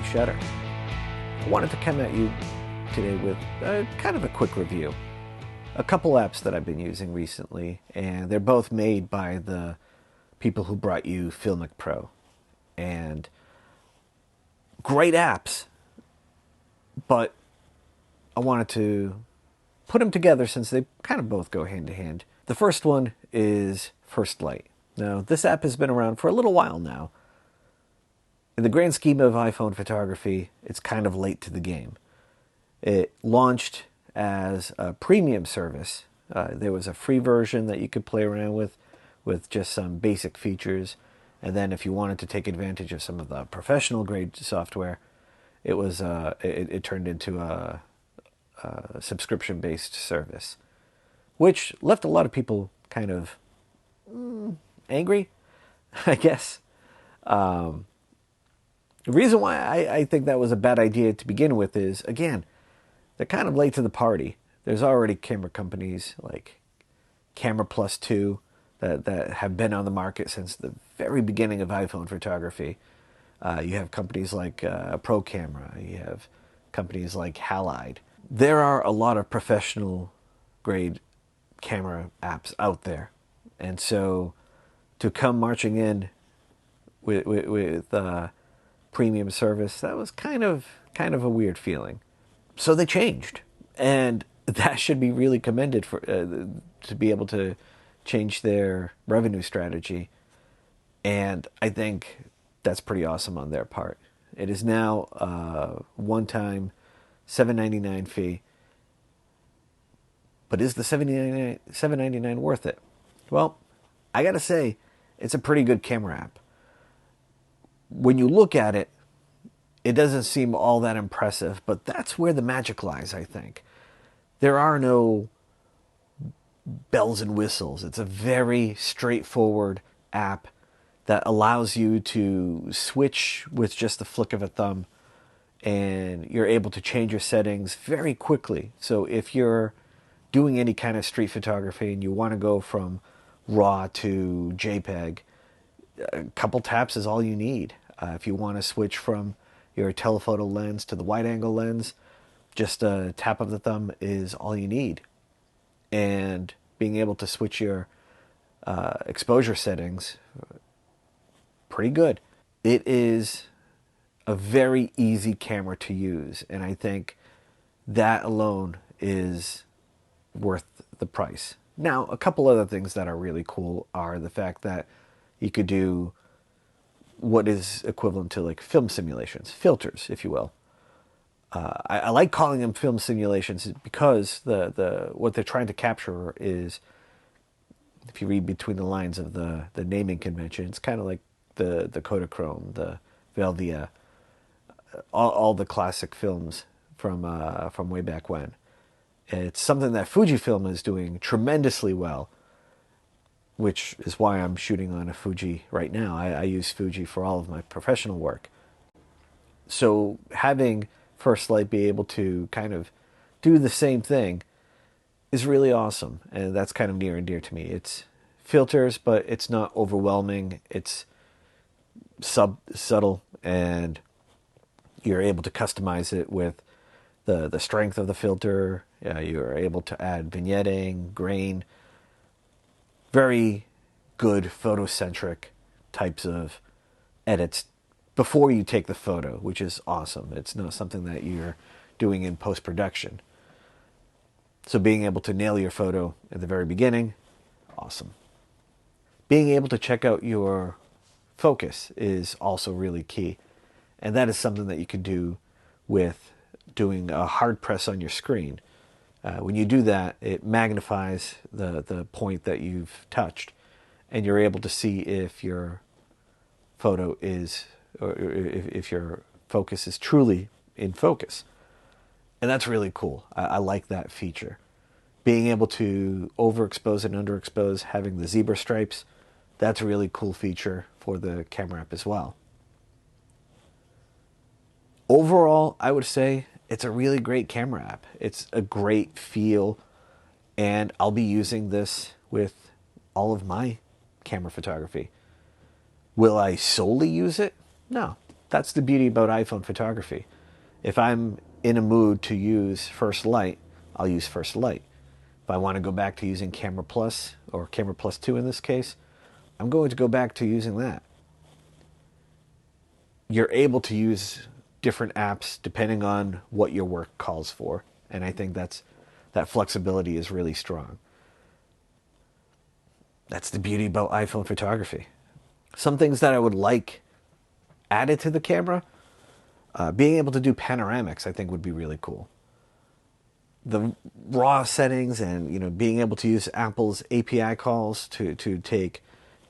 shutter. I wanted to come at you today with kind of a quick review. A couple apps that I've been using recently, and they're both made by the people who brought you FiLMiC Pro. And great apps, but I wanted to put them together since they kind of both go hand in hand. The first one is Firstlight. Now, this app has been around for a little while now. In the grand scheme of iPhone photography, it's kind of late to the game. It launched as a premium service. There was a free version that you could play around with just some basic features. And then if you wanted to take advantage of some of the professional grade software, it turned into a subscription-based service, which left a lot of people kind of angry, I guess. The reason why I think that was a bad idea to begin with is, again, they're kind of late to the party. There's already camera companies like Camera Plus 2 that have been on the market since the very beginning of iPhone photography. You have companies like Pro Camera. You have companies like Halide. There are a lot of professional grade camera apps out there. And so to come marching in with premium service, that was kind of a weird feeling. So they changed, and that should be really commended for to be able to change their revenue strategy. And I think that's pretty awesome on their part. It is now a one-time $7.99 fee. But is the $7.99 worth it? Well, I gotta say, it's a pretty good camera app. When you look at it, it doesn't seem all that impressive, but that's where the magic lies, I think. There are no bells and whistles. It's a very straightforward app that allows you to switch with just the flick of a thumb, and you're able to change your settings very quickly. So if you're doing any kind of street photography and you want to go from RAW to JPEG, a couple taps is all you need. If you want to switch from your telephoto lens to the wide-angle lens, just a tap of the thumb is all you need. And being able to switch your exposure settings, pretty good. It is a very easy camera to use, and I think that alone is worth the price. Now, a couple other things that are really cool are the fact that you could do what is equivalent to like film simulations, filters, if you will. I like calling them film simulations because what they're trying to capture is, if you read between the lines of the naming convention, it's kind of like the Kodachrome, the Velvia, all the classic films from way back when. It's something that Fujifilm is doing tremendously well, which is why I'm shooting on a Fuji right now. I use Fuji for all of my professional work. So having Firstlight be able to kind of do the same thing is really awesome, and that's kind of near and dear to me. It's filters, but it's not overwhelming. It's subtle, and you're able to customize it with the strength of the filter. You're able to add vignetting, grain, very good photocentric types of edits before you take the photo, which is awesome. It's not something that you're doing in post-production. So being able to nail your photo at the very beginning, awesome. Being able to check out your focus is also really key. And that is something that you can do with doing a hard press on your screen. When you do that, it magnifies the point that you've touched, and you're able to see if your photo is, or if your focus is truly in focus. And that's really cool. I like that feature. Being able to overexpose and underexpose, having the zebra stripes, that's a really cool feature for the camera app as well. Overall, I would say it's a really great camera app. It's a great feel, and I'll be using this with all of my camera photography. Will I solely use it? No. that's the beauty about iPhone photography. If I'm in a mood to use Firstlight, I'll use Firstlight. If I want to go back to using Camera Plus, or Camera Plus 2 in this case, I'm going to go back to using that. You're able to use different apps depending on what your work calls for. And I think that flexibility is really strong. That's the beauty about iPhone photography. Some things that I would like added to the camera, being able to do panoramics, I think would be really cool. The raw settings and being able to use Apple's API calls to take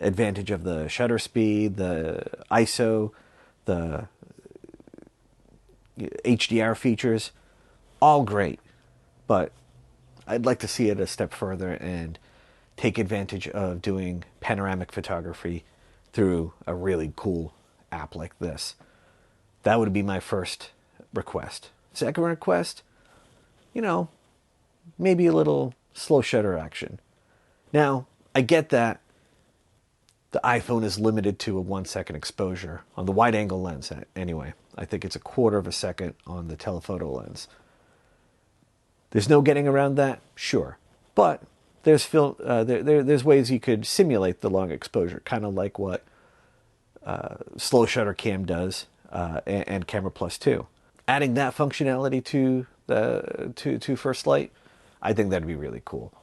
advantage of the shutter speed, the ISO, the HDR features, all great. But I'd like to see it a step further and take advantage of doing panoramic photography through a really cool app like this. That would be my first request. Second request, maybe a little slow shutter action. Now, I get that the iPhone is limited to a 1 second exposure on the wide angle lens anyway. I think it's a quarter of a second on the telephoto lens. There's no getting around that, sure. But there's ways you could simulate the long exposure, kind of like what slow shutter cam does and Camera Plus 2. Adding that functionality to Firstlight, I think that'd be really cool.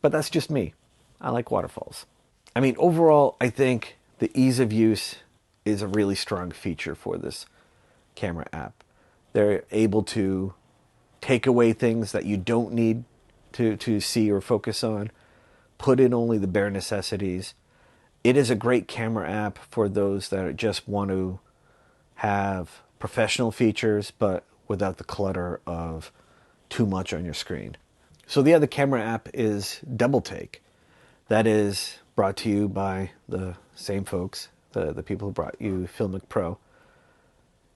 But that's just me. I like waterfalls. I mean, overall, I think the ease of use is a really strong feature for this camera app. They're able to take away things that you don't need to see or focus on, put in only the bare necessities. It is a great camera app for those that just want to have professional features, but without the clutter of too much on your screen. So the other camera app is DoubleTake. That is brought to you by the same folks, the people who brought you FiLMiC Pro.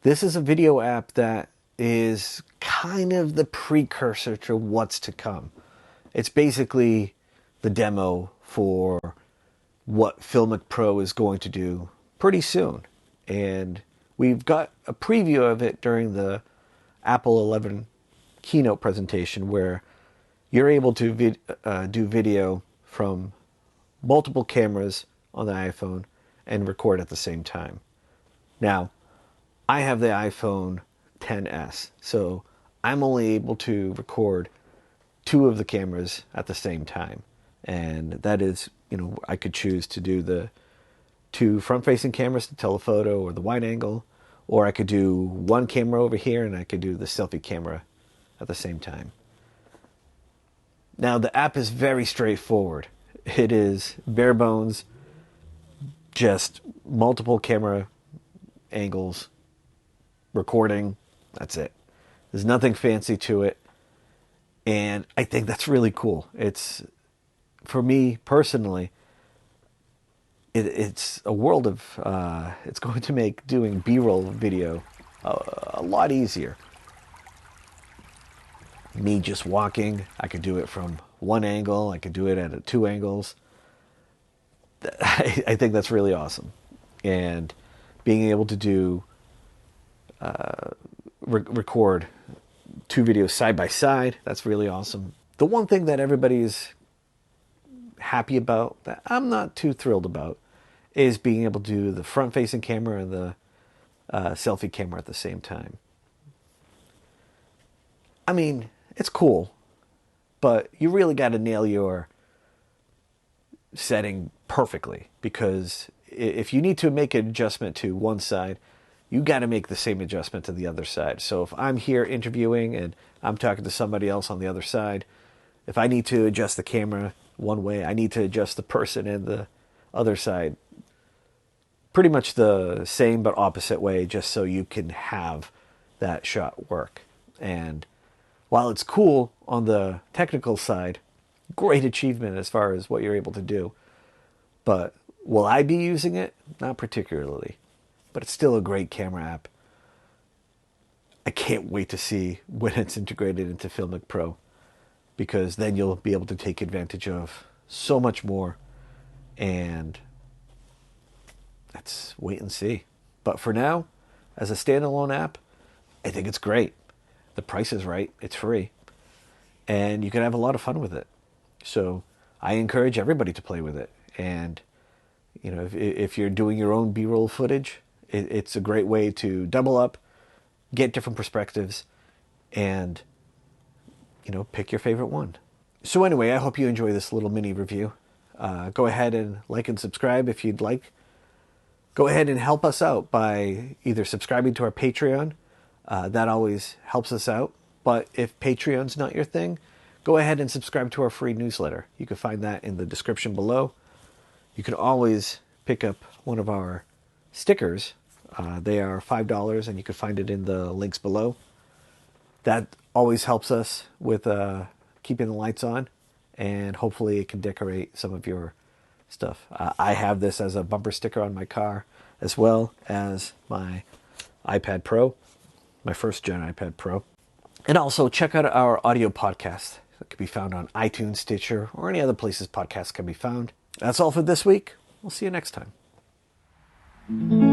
This is a video app that is kind of the precursor to what's to come. It's basically the demo for what FiLMiC Pro is going to do pretty soon. And we've got a preview of it during the Apple 11 keynote presentation, where you're able to do video from multiple cameras on the iPhone and record at the same time. Now, I have the iPhone XS, so I'm only able to record 2 of the cameras at the same time. And that is, I could choose to do the 2 front-facing cameras, the telephoto or the wide angle, or I could do 1 camera over here and I could do the selfie camera at the same time. Now, the app is very straightforward. It is bare bones, just multiple camera angles, recording, that's it. There's nothing fancy to it, and I think that's really cool. It's, for me personally, it's a world of, it's going to make doing B-roll video a lot easier. Me just walking, I could do it from 1 angle, I could do it at 2 angles. I think that's really awesome. And being able to do record 2 videos side by side, that's really awesome. The one thing that everybody's happy about, that I'm not too thrilled about, is being able to do the front-facing camera and the selfie camera at the same time. I mean, it's cool, but you really got to nail your setting perfectly, because if you need to make an adjustment to one side, you got to make the same adjustment to the other side. So if I'm here interviewing and I'm talking to somebody else on the other side, if I need to adjust the camera one way, I need to adjust the person in the other side pretty much the same but opposite way, just so you can have that shot work. And while it's cool on the technical side, great achievement as far as what you're able to do. But will I be using it? Not particularly. But it's still a great camera app. I can't wait to see when it's integrated into FiLMiC Pro, because then you'll be able to take advantage of so much more. And let's wait and see. But for now, as a standalone app, I think it's great. The price is right. It's free. And you can have a lot of fun with it. So I encourage everybody to play with it. And, you know, if you're doing your own B-roll footage, it's a great way to double up, get different perspectives, and, you know, pick your favorite one. So anyway, I hope you enjoy this little mini review. Go ahead and like and subscribe if you'd like. Go ahead and help us out by either subscribing to our Patreon. That always helps us out. But if Patreon's not your thing, go ahead and subscribe to our free newsletter. You can find that in the description below. You can always pick up one of our stickers. They are $5, and you can find it in the links below. That always helps us with keeping the lights on, and hopefully it can decorate some of your stuff. I have this as a bumper sticker on my car, as well as my iPad Pro, my first gen iPad Pro. And also check out our audio podcast that can be found on iTunes, Stitcher, or any other places podcasts can be found. That's all for this week. We'll see you next time.